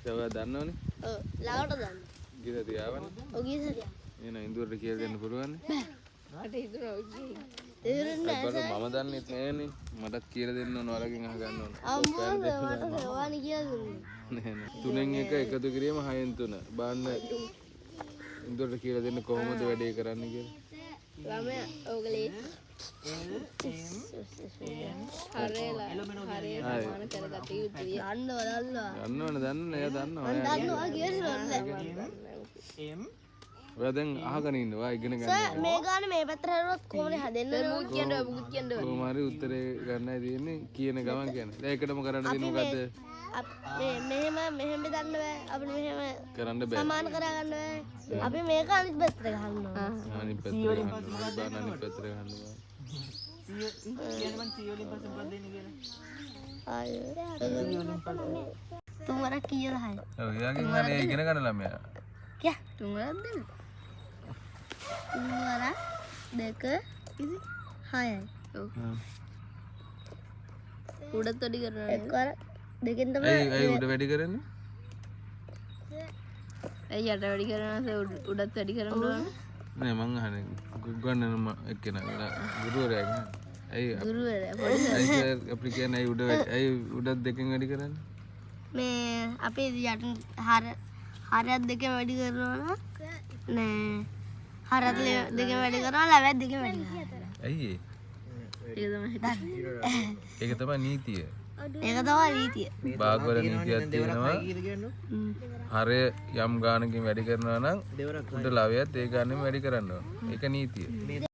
සවා දන්නවනේ. ඔව් ලාවට දාන්න. ගිහලා තියාවනේ. ඔව් ගිය සතිය. එන ඉඳුරට කියලා දෙන්න පුළුවන්. මට හිතුණා ඔය ගියේ. තේරෙන්නේ නැහැ. මම දන්නෙත් නෑනේ. මටත් කියලා දෙන්න ඕන ඔයාලගෙන් අහගන්න ඕන. අම්මා මට සවානි කියලා දුන්නා. නෑ නෑ. තුනෙන් එක එකතු කිරීම 6න් 3. බාන්න ඉඳුරට කියලා දෙන්න කොහොමද වැඩේ කරන්න කියලා. ළමයා ඕගලේ හරේලා සමාන කරගත යුතුයි. අන්න වලල්ලා. දන්නවනේ එයා දන්නවා. මම දන්නවා කියලා ඔයා දැන් අහගෙන ඉන්නවා ඉගෙන ගන්න. මේ ගාන මේ පැත්තට හරවත් කොහොමද හදන්නේ? මුත් කියන්න කොහොම හරි උත්තරේ ගන්නයි තියෙන්නේ කියන ගමන් කියන්නේ. දැන් එකටම කරන්න දෙන්නේ මොකද්ද? මෙහෙම බෙදන්න බෑ. අපිට මෙහෙම කරන්න බෑ. සමාන කරගන්න බෑ. අපි මේක අනිත් පැත්තට ගන්නවා. අනිත් පැත්තට ගන්න. බාන අනිත් පැත්තට ගන්න බෑ. තුන්වරක් කීයද හය? ඔව් එයාගෙන් අනේ ඉගෙන ගන්න ළමයා. කියා තුන්වරක් දෙන්න. තුන්වරක් 2 ඉතින් 6යි. ඔව්. උඩත් වැඩි කරනවා. එකවර දෙකෙන් තමයි. ඇයි උඩ වැඩි කරන්නේ? ඇයි යට වැඩි කරනවා උඩත් වැඩි කරනවා. නෑ මං අහන්නේ ගුගන්නම එක්කෙනා ගුරුවරයා නේ. ඇයි ගුරුවරයා පොඩි අපි කියන්නේ ඇයි උඩත් දෙකෙන් වැඩි කරන්නේ? මේ අපේ යට හරයක් දෙකෙන් වැඩි කරනවා නෑ හරත් දෙකෙන් වැඩි කරනවා ලැබැත් දෙකෙන් වැඩි කරනවා. ඇයි ඒක තමයි නීතිය. ඒක තමයි නීතිය. භාගවල නීතියක් තියෙනවා. හරය යම් ගානකින් වැඩි කරනවා නම් උඩ ලවයත් ඒ ගානෙම වැඩි කරන්න ඕන. ඒක නීතිය.